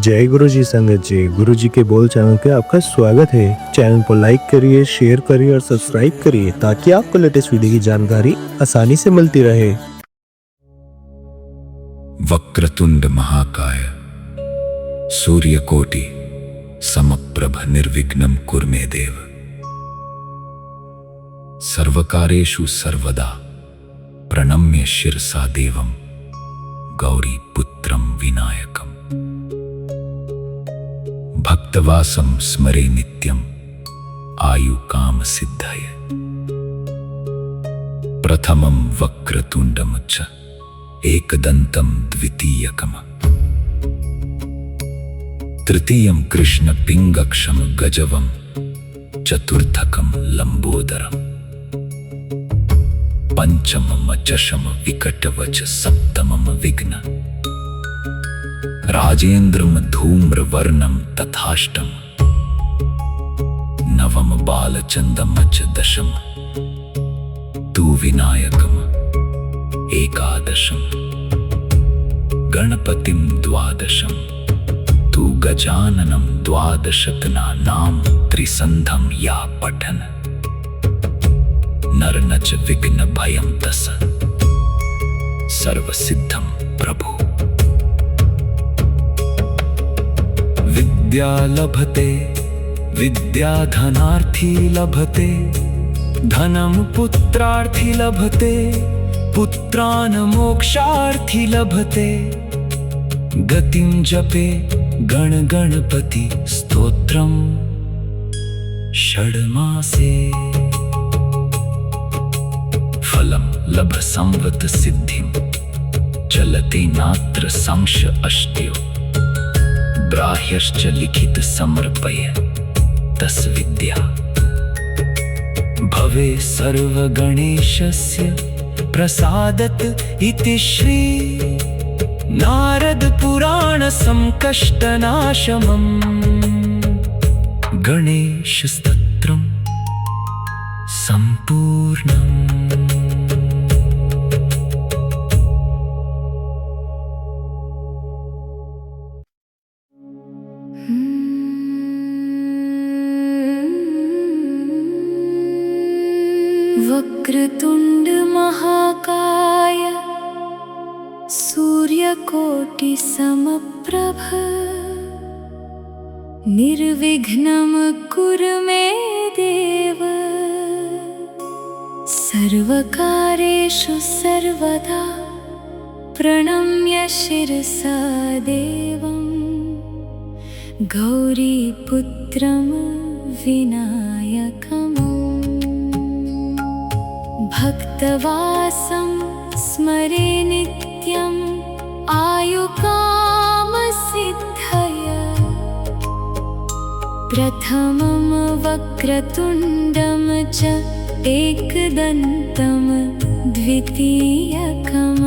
जय गुरु जी संगत जी, गुरु जी के बोल चैनल पे आपका स्वागत है। चैनल को लाइक करिए, शेयर करिए और सब्सक्राइब करिए ताकि आपको लेटेस्ट वीडियो की जानकारी आसानी से मिलती रहे। वक्रतुंड महाकाय सूर्यकोटि समप्रभ निर्विघ्नं कुरु मे देव। सर्वकारेषु सर्वदा प्रणम्य शिरसा देवं गौरी पुत्रं विनायकम्। भक्तवासं स्मरे नित्यं आयु काम सिद्धये। प्रथमं वक्रतुंडं च एकदन्तं द्वितीयकम्। तृतीयं कृष्णपिङ्गक्षं गजवं चतुर्थकं लंबोदरम्। पंचमं चषम विकटवच सप्तमं विघ्न राजेन्द्रं धूम्रवर्णं तथाष्टम। नवम बालचंदम च दशम तु विनायकम एकादशम। गणपतिं द्वादशम तु गजाननं द्वादशतनानां त्रिसन्धं या पठन। नर न च विघ्न भयं तस सर्वसिद्धं प्रभु। विद्या लभते विद्या धनार्थी लभते। धनं पुत्रार्थी लभते पुत्रान् मोक्षार्थी लभते। गतिं जपे गण गणपति स्तोत्रं षड्मासे। फलं लभ संवत सिद्धिं चलते नात्र संश अष्ट्यो। ब्राह्यश्च लिखित समर्पय तस विद्या भवे सर्वगणेशस्य प्रसादत इति श्री नारद पुराण संकष्टनाशमं गणेश स्तोत्रं संपूर्णम्। वक्रतुंड महाकाय सूर्यकोटि समप्रभ निर्विघ्नं कुरु मे देव। सर्वकारेषु सर्वदा प्रणम्य शिरसा देवं गौरीपुत्रं विनायकम्। भक्तवासं स्मरे नित्यं आयु काम सिद्धये। प्रथमं वक्रतुंडं च एकदन्तं द्वितीयकम्।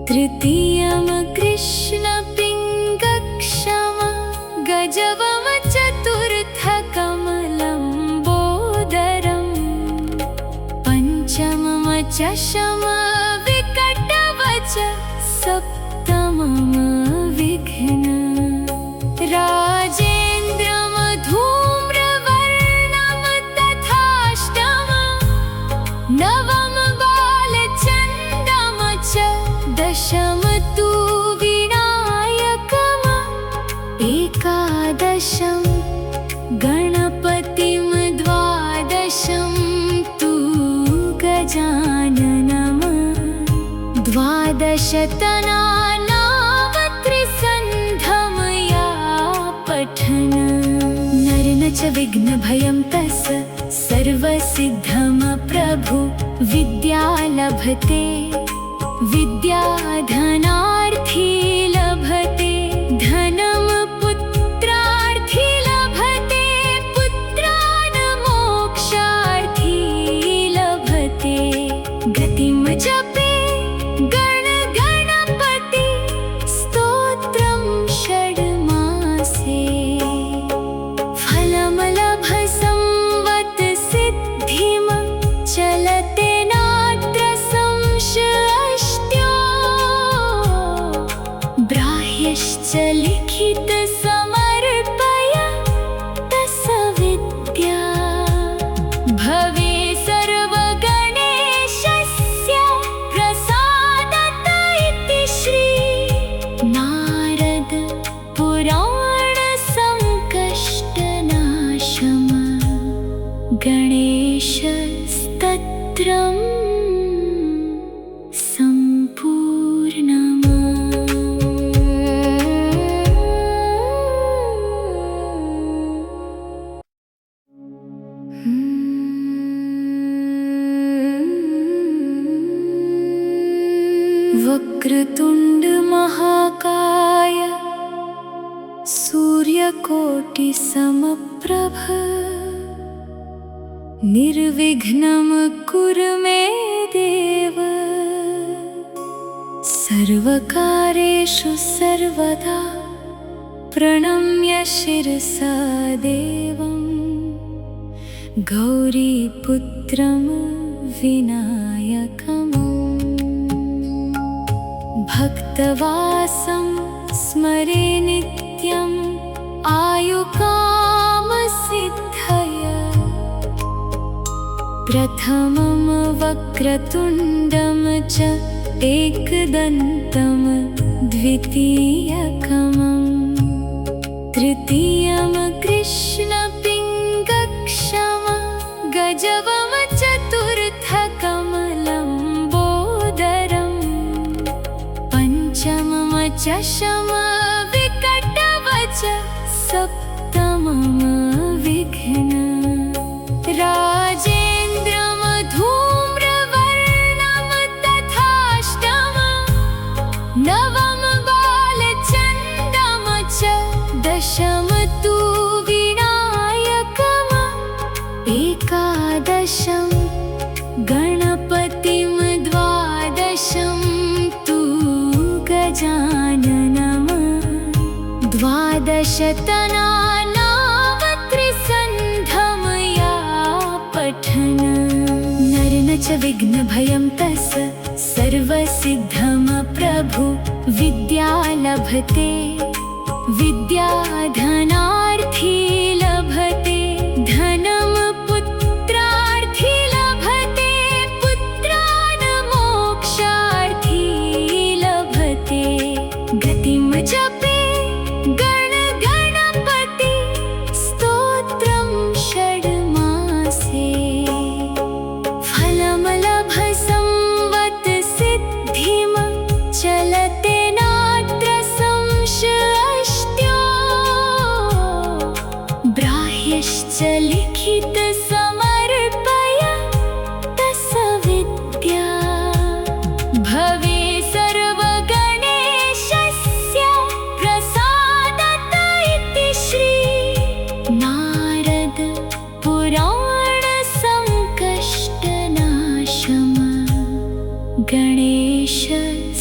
तृतीयं कृष्णपिङ्गक्षं गजवं चतुर्थकं लंबोदरम्। पंचमं चषम विकटवच सप्तमं विघ्न राजेन्द्रं धूम्रवर्णं तथाष्टमं। नवम बालचंदम च दशम तु विनायकम् एकादशं। गणपतिं द्वादशं तु गजाननं द्वादशतनानां त्रिसन्धं या पठन। नर न च विघ्न भयं तस सर्वसिद्धं प्रभु। विद्या लभते विद्या धनार्थी लभते। धनं पुत्रार्थी लभते पुत्रान् मोक्षार्थी लभते। गतिं जपे गण गणपति स्तोत्रं षड्मासे। फलं लभ संवत सिद्धिं चलते नात्र संश अष्ट्यो। ब्राह्यश्च लिखित तत्सवित्रम् सम्पूर्णम्। वक्रतुण्ड महाकाय सूर्यकोटि समप्रभ निर्विघ्नं कुरु मे देव सर्वकारेषु सर्वदा प्रणम्य शिरसा देवं गौरीपुत्रं विनायकम् भक्तवासं स्मरे नित्यम् आयुकामसिद्धय प्रथमं वक्रतुण्डं च एकदन्तं द्वितीयकम् तृतीयं कृष्णपिङ्गक्षं गजवं चतुर्थकमलं चषम विकटवच सप्तमं विघ्न राजेन्द्रं धूम्रवर्णं तथाष्टमं नवम बालचन्द्रं च दशम तु विनायकम् एकादशं गणपतिं द्वादशं गजाननम् द्वादशतनानावत्रिसन्धमया पठन् नरन च विघ्नभयं तस् सर्वसिद्धं प्रभु विद्या लभते विद्याधनार्थी लभते धनं पुत्रार्थी लभते पुत्रान् मोक्षार्थी लभते गतिं जपे गणपति स्तोत्रं षड्मासे फलं लभ संवत्सिद्धिं चलते नात्र संशयष्ट्यो ब्राह्यश्च लिखित समर्पय तस्य विद्या भवे सर्वगणेशस्य प्रसादत इति श्री नारद पुराण संकष्टनाशम् गणेशस्तोत्रम्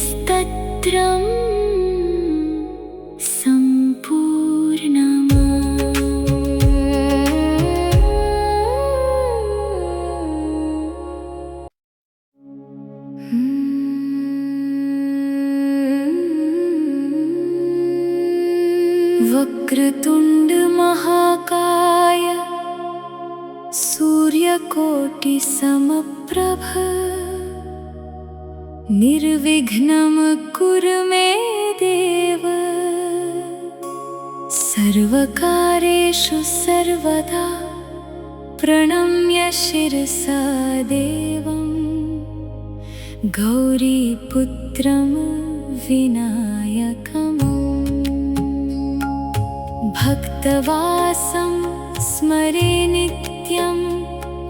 वक्रतुण्ड महाकाय सूर्यकोटि समप्रभ निर्विघ्नं कुरु मे देव सर्वकारेषु सर्वदा प्रणम्य शिरसा देवं गौरीपुत्रं विनायकम् भक्तवासं स्मरे नित्यम्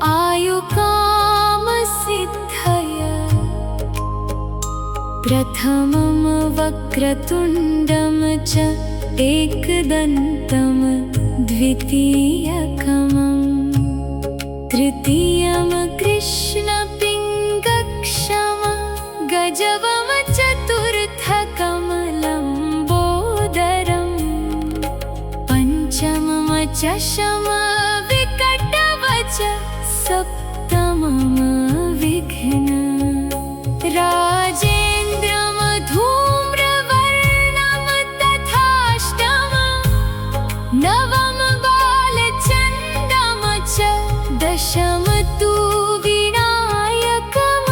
आयुकामसिद्धय प्रथमं वक्रतुण्डं च एकदन्तं द्वितीयकम् तृतीयं कृष्णपिङ्गक्षं गजवं चतुर्थकमलं पंचमं चषम विकटवच सप्तमं विघ्न राजेन्द्रं धूम्रवर्णं तथाष्टमं नवम बालचन्द्रं च दशम तु विनायकम्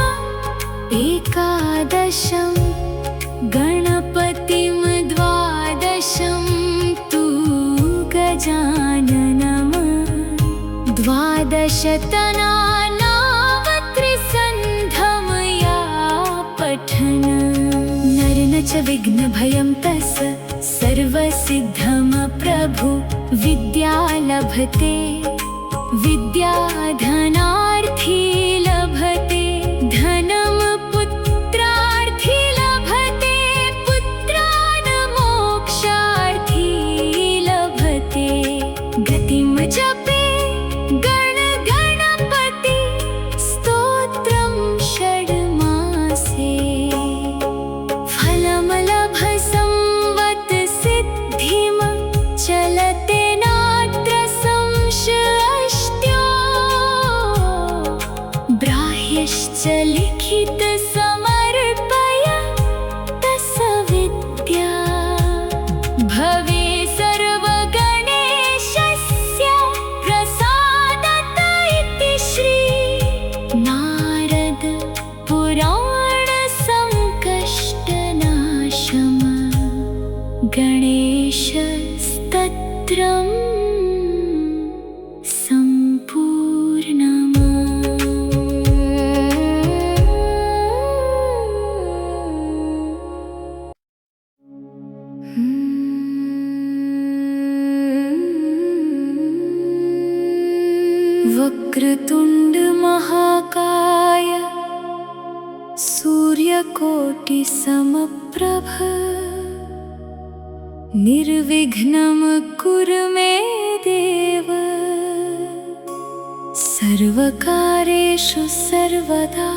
एकादशं गणपतिं द्वादशं तु गजाननम् विघ्नभयं तस्य सर्वसिद्धं प्रभु विद्या लभते विद्या धनार्थी लभते धनं पुत्रार्थी लभते पुत्रान् मोक्षार्थी लभते गतिं जपे गणपति स्तोत्रं षड्मासे फलं लभ संवत् सिद्धिं चलते नात्र संशयष्ट्यो ब्राह्यश्च लिखित समर्पय तस विद्या भवे सर्वगणेशस्य प्रसादत इति श्री नारद पुराण संकष्टनाशम गणेशस्तत्रम् वक्रतुंड महाकाय सूर्यकोटि समप्रभ निर्विघ्नं कुरु मे देव सर्वकारेषु सर्वदा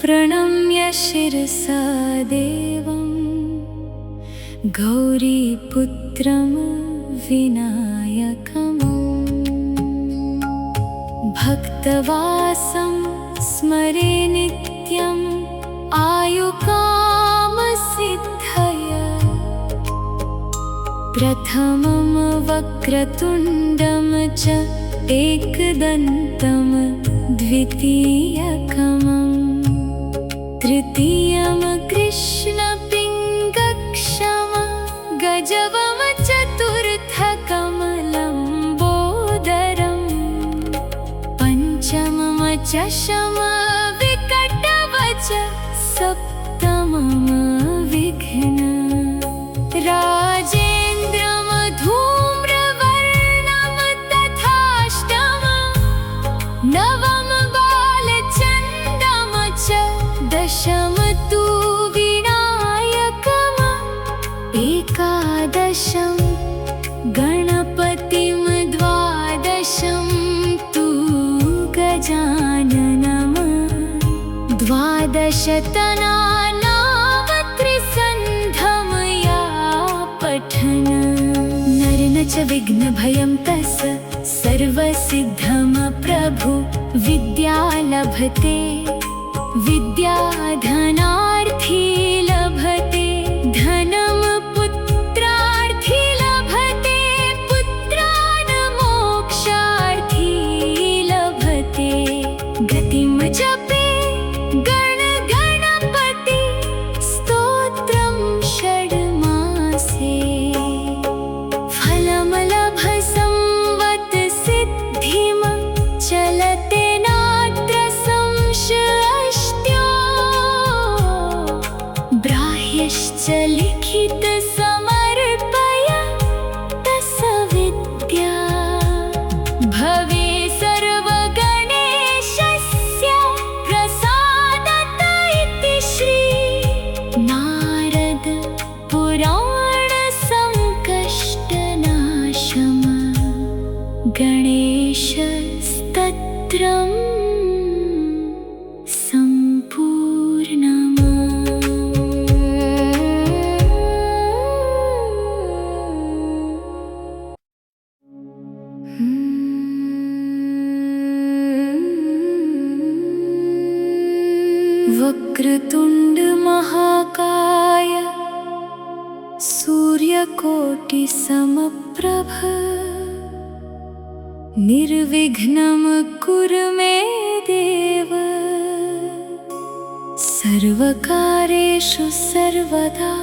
प्रणम्य शिरसा देवं गौरीपुत्रं विनायकम् भक्तवासं स्मरे नित्यम् आयुकामसिद्धय प्रथमं वक्रतुण्डं च एकदन्तं द्वितीयकम् तृतीयं कृष्णपिङ्गक्षं गजवं चतुर्थकं लम्बोदरम् पंचमं चषम विकटवच सप्तमं विघ्न राजेन्द्रं धूम्रवर्णं तथाष्टमं नवम बालचन्द्रं च दशम तु विनायकम् एकादशं गणपतिं द्वादशं गजाननम् द्वादशतनानावत्रिसन्धं या पठन् नरन च विघ्नभयं तस्य सर्वसिद्धं प्रभु विद्या लभते विद्या धनार्थी लभते धनं पुत्रार्थी लभते पुत्रान् मोक्षार्थी लभते गतिं जपे गणपति स्तोत्रं षड्मासे फलं लभ संवत् सिद्धिं चलते नात्र संशयष्ट्यो ब्राह्यश्च लिखित समर्पय तस विद्या भवे सर्वगणेशस्य प्रसादत इति श्री नारद पुराण संकष्टनाशम गणेशस्तत्रम् वक्रतुंड महाकाय सूर्यकोटि समप्रभ निर्विघ्नं कुरु मे देव सर्वकारेषु सर्वदा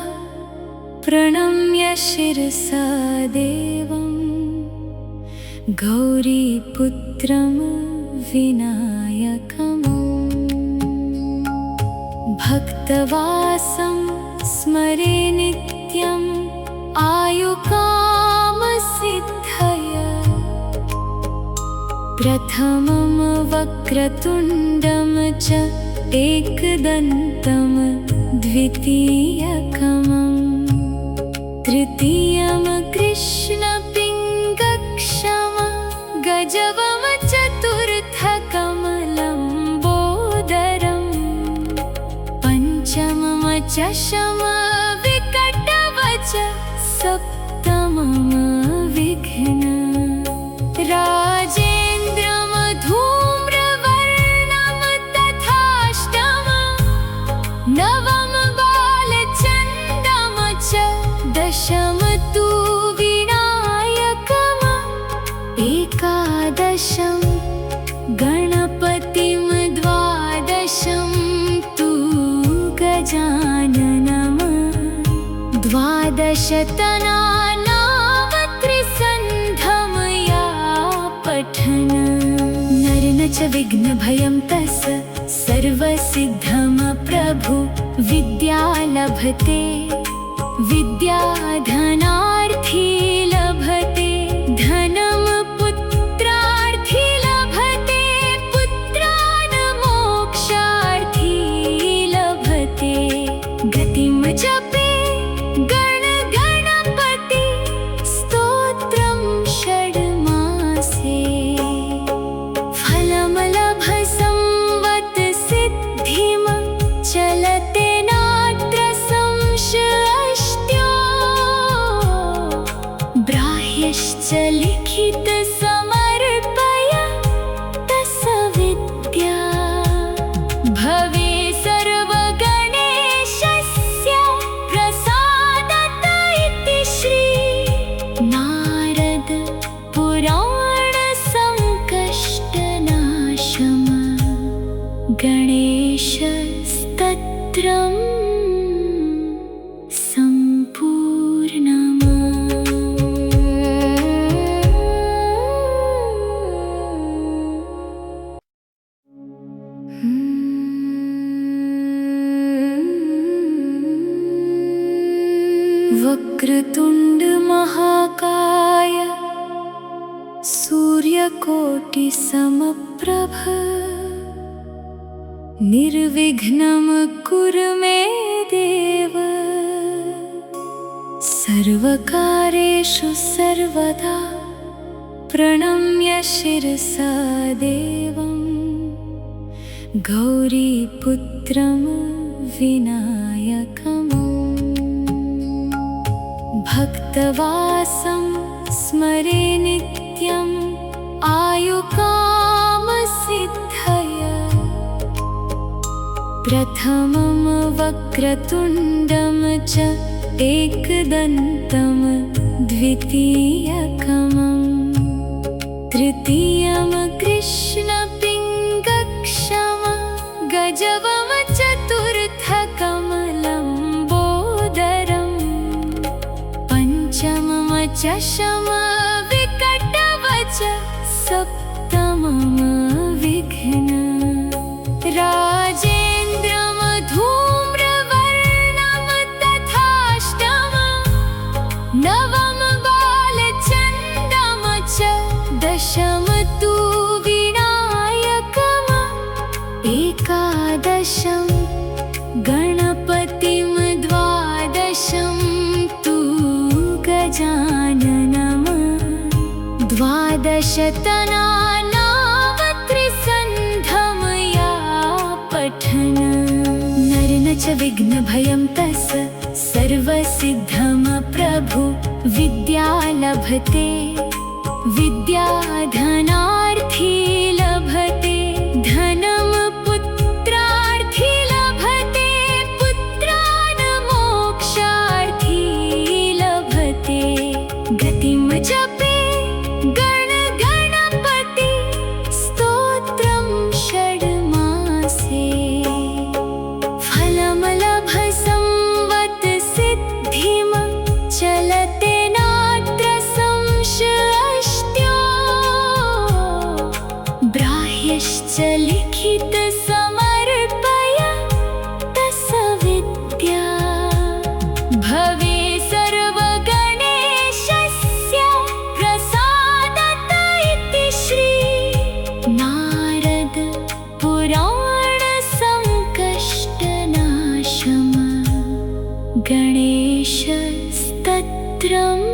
प्रणम्य शिरसा देवं गौरीपुत्रं विनायकम् भक्तवासं स्मरे नित्यम् आयुकामसिद्धय प्रथमं वक्रतुण्डं च एकदन्तं द्वितीयकम् तृतीयं कृष्णपिङ्गक्षमं गजवं चतुर्थकमलम्बोदरम् पञ्चमं चषमविकटवच सप्तमं विघ्न राजेन्द्रं धूम्रवर्णं तथाष्टमं नवम बालचन्दं च दशम तु विनायकम् एकादशं गणपतिं द्वादशं तु गजाननम् द्वादशतनानावत्रिसन्धमया पठन् नरन च विघ्नभयं तस् सर्वसिद्धं प्रभु विद्या लभते विद्याधनार्थी लभते धनं पुत्रार्थी लभते पुत्रान् मोक्षार्थी लभते गतिं जपे गणपति स्तोत्रं षड्मासे फलं लभ संवत्सिद्धिं चलते नात्र संशयष्ट्यो ब्राह्यश्च लिखित समर्पय तस विद्या भवे सर्वगणेशस्य प्रसादत इति श्री नारद पुराण संकष्टनाशम् गणेशस्तत्रम् वक्रतुण्ड महाकाय सूर्यकोटि समप्रभ निर्विघ्नं कुरु मे देव सर्वकारेषु सर्वदा प्रणम्य शिरसा देवं गौरीपुत्रं विनायकम् भक्तवासं स्मरे नित्यम् आयुकामसिद्धय प्रथमं वक्रतुण्डं च एकदन्तं द्वितीयकम् तृतीयं कृष्णपिङ्गक्षमं गजवं चतुर्थकमलम्बोदरम् पञ्चमं चषमविकटवच सप्तमं विघ्न राजेन्द्रं धूम्रवर्णं तथाष्टमं नवम बालचन्दं च दशम तु विनायकम् एकादशं गणपतिं द्वादशं तु गजाननम् द्वादशतनानावत्रिसन्धमया पठन् नरन च विघ्नभयं तस् सर्वसिद्धं प्रभु विद्या लभते विद्याधनार्थी लभते धनं पुत्रार्थी लभते पुत्रान् मोक्षार्थी लभते गतिं जपे गणपति स्तोत्रं षड्मासे फलं लभ संवत्सिद्धिं चलते नात्र संशयष्ट्यो स्तोत्रम्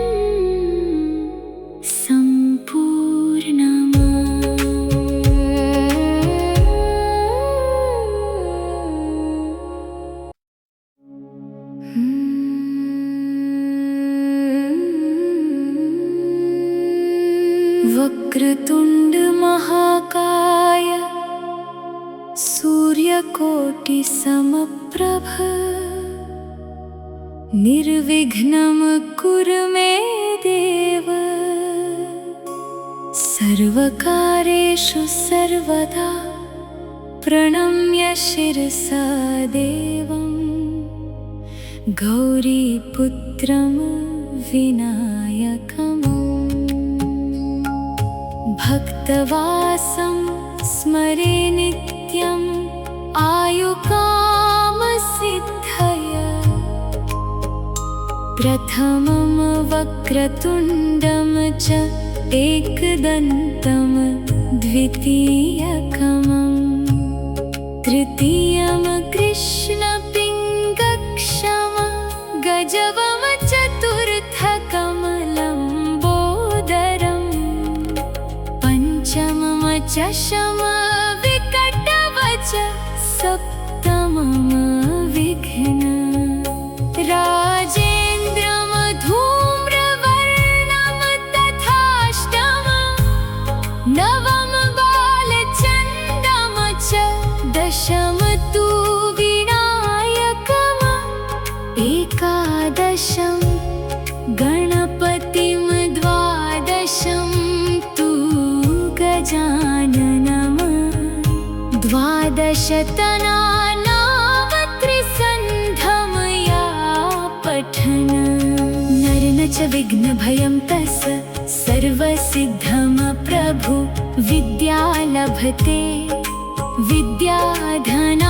सम्पूर्णम्। वक्रतुण्ड महाकाय सूर्यकोटि समप्रभ निर्विघ्नं कुरु मे देव सर्वकारेषु सर्वदा प्रणम्य शिरसा देवं गौरीपुत्रं विनायकम् भक्तवासं स्मरे नित्यम् आयुकामसिद्धय प्रथमं वक्रतुण्डं च एकदन्तं द्वितीयकम् तृतीयं कृष्णपिङ्गक्षं गजवं चतुर्थकमलं चषम विकटवच सप्तमं विघ्न राजेन्द्रं धूम्रवर्णं तथाष्टमं नवम बालचन्द्रं च दशम तु विनायकम् एकादशं गणपतिं द्वादशं गजाननम् द्वादशतनानावत्रिसन्धमया पठन् नरन च विघ्नभयं तस् सर्वसिद्धं प्रभु विद्या लभते विद्याधनार्थी